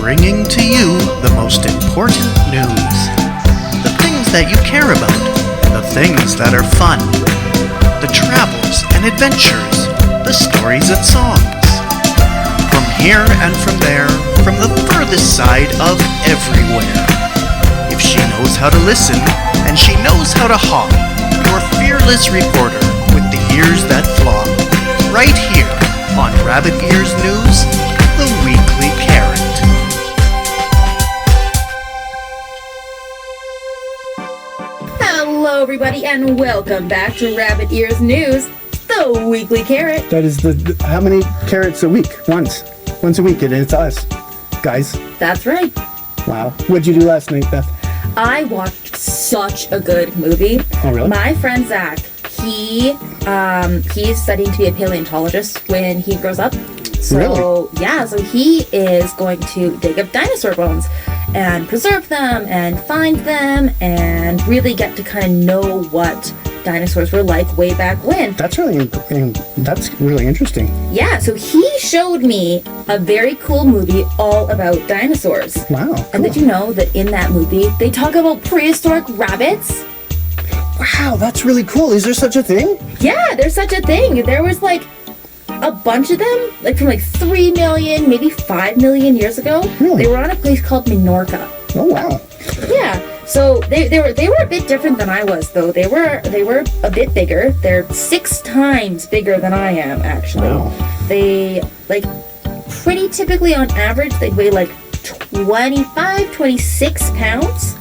bringing to you the most important news. The things that you care about, the things that are fun, the travels and adventures, the stories and songs. From here and from there, from the furthest side of everywhere. If she knows how to listen, and she knows how to hop, your fearless reporter with the ears that flop. Right here on Rabbit Ears News, the Weekly Carrot. Hello everybody and welcome back to Rabbit Ears News, the Weekly Carrot. That is how many carrots a week? Once a week, and it's us, guys. That's right. Wow. What'd you do last night, Beth? I watched such a good movie. Oh, really? My friend Zach, he's studying to be a paleontologist when he grows up. So, Really? Yeah, so he is going to dig up dinosaur bones and preserve them and find them and really get to kind of know what dinosaurs were like way back when. That's really interesting. Yeah, so he showed me a very cool movie all about dinosaurs. Wow. Cool. And did you know that in that movie, they talk about prehistoric rabbits? Wow, that's really cool. Is there such a thing? Yeah, there's such a thing. There was like a bunch of them, like from like 3 million, maybe 5 million years ago. Really? They were on a place called Minorca. Oh, wow. Yeah, so they were a bit different than I was, though. They were a bit bigger. They're 6 times bigger than I am, actually. Wow. They, like, pretty typically on average, they weigh like 25, 26 pounds.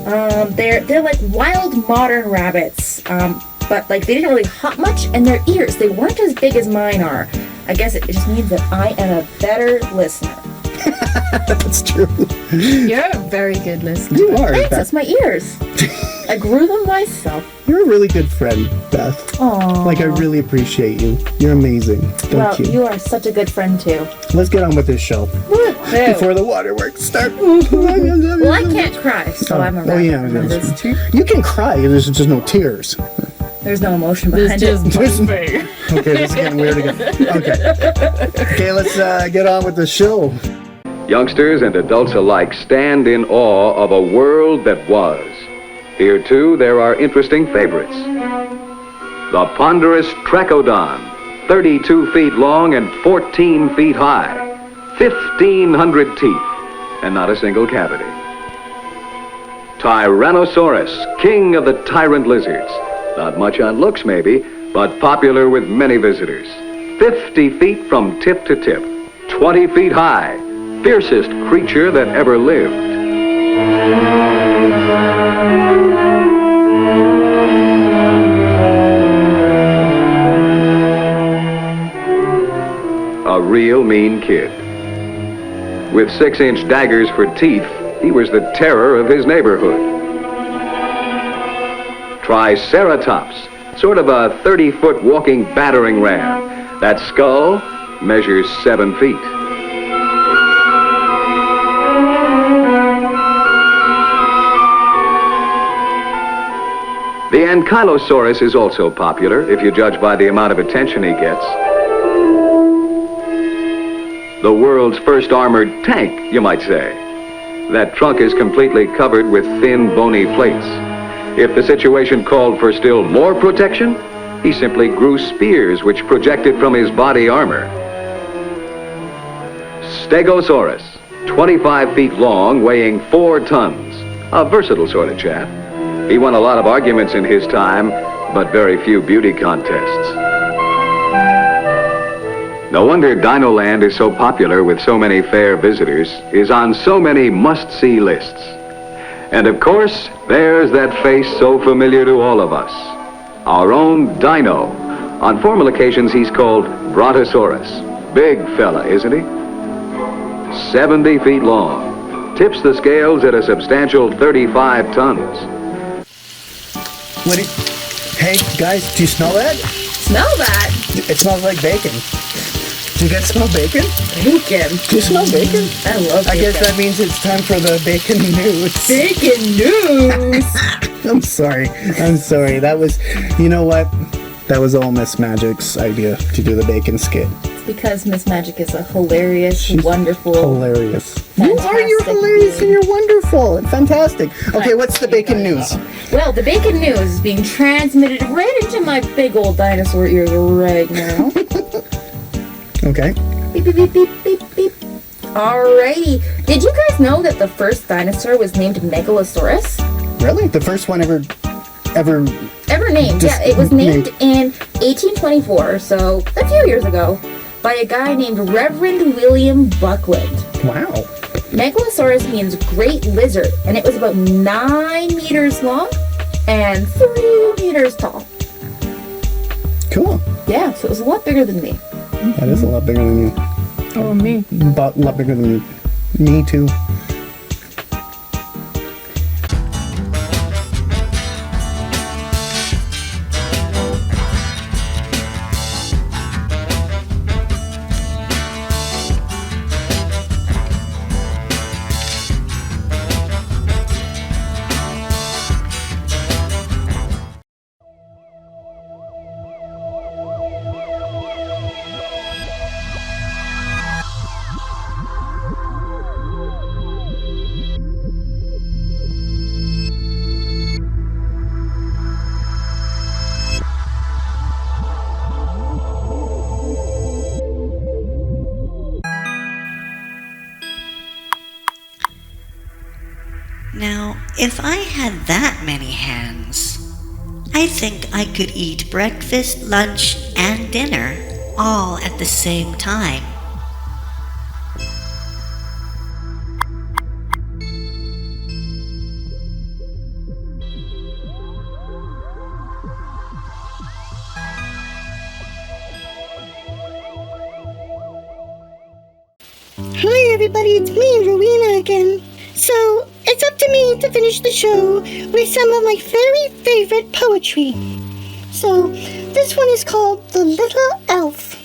Wow. They're like wild modern rabbits, but like they didn't really hop much, and their ears, they weren't as big as mine are. I guess it just means that I am a better listener. That's true. You're a very good listener. You are, Thanks, Beth. that's my ears. I grew them myself. You're a really good friend, Beth. Aww. Like, I really appreciate you. You're amazing. Thank you. You are such a good friend, too. Let's get on with this show. Woo-hoo. Before the waterworks start. Well, I can't cry, so I'm a rabbit. yeah. Remember? You can cry. There's just no tears. There's no emotion This behind just it. big. Okay, this is getting weird again. Okay, let's get on with the show. Youngsters and adults alike stand in awe of a world that was. Here, too, there are interesting favorites. The ponderous Trachodon, 32 feet long and 14 feet high, 1,500 teeth, and not a single cavity. Tyrannosaurus, king of the tyrant lizards. Not much on looks, maybe, but popular with many visitors. 50 feet from tip to tip, 20 feet high, fiercest creature that ever lived. A real mean kid. With 6-inch daggers for teeth, he was the terror of his neighborhood. Triceratops, sort of a 30-foot walking battering ram. That skull measures 7 feet. The Ankylosaurus is also popular, if you judge by the amount of attention he gets. The world's first armored tank, you might say. That trunk is completely covered with thin, bony plates. If the situation called for still more protection, he simply grew spears which projected from his body armor. Stegosaurus, 25 feet long, weighing 4 tons. A versatile sort of chap. He won a lot of arguments in his time, but very few beauty contests. No wonder Dino Land is so popular with so many fair visitors, is on so many must-see lists. And of course, there's that face so familiar to all of us. Our own Dino. On formal occasions, he's called Brontosaurus. Big fella, isn't he? 70 feet long. Tips the scales at a substantial 35 tons. Hey, guys, do you smell that? Smell that? It smells like bacon. Do you guys smell bacon? Bacon. Do you smell bacon? I love bacon. I guess that means it's time for the bacon news. Bacon news! I'm sorry. That was, you know what? That was all Miss Magic's idea to do the bacon skit. It's because Miss Magic is a hilarious, She's wonderful, hilarious. You are. You're fantastic hilarious being. and you're wonderful and fantastic. Okay, what's the bacon news? Well, the bacon news is being transmitted right into my big old dinosaur ears right now. Okay. Beep, beep, beep, beep, beep, beep. Alrighty. Did you guys know that the first dinosaur was named Megalosaurus? Really? The first one ever Ever named, Just yeah. It was named named. in 1824, so a few years ago, by a guy named Reverend William Buckland. Wow. Megalosaurus means great lizard, and it was about 9 meters long and 3 meters tall. Cool. Yeah, so it was a lot bigger than me. That is a lot bigger than you. Oh, me. But a lot bigger than me. Me too. Now, if I had that many hands, I think I could eat breakfast, lunch, and dinner all at the same time. Hi everybody, it's me, Rowena again. So, it's up to me to finish the show with some of my very favorite poetry. So, this one is called The Little Elf.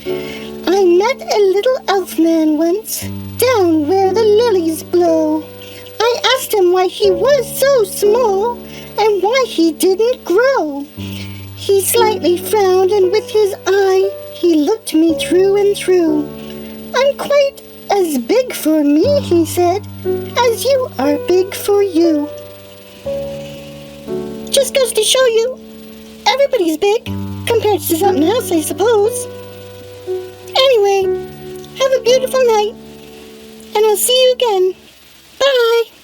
I met a little elf man once, down where the lilies blow. I asked him why he was so small, and why he didn't grow. He slightly frowned, and with his eye, he looked me through and through. I'm quite as big for me, he said, as you are big for you. Just goes to show you, everybody's big, compared to something else, I suppose. Anyway, have a beautiful night, and I'll see you again. Bye!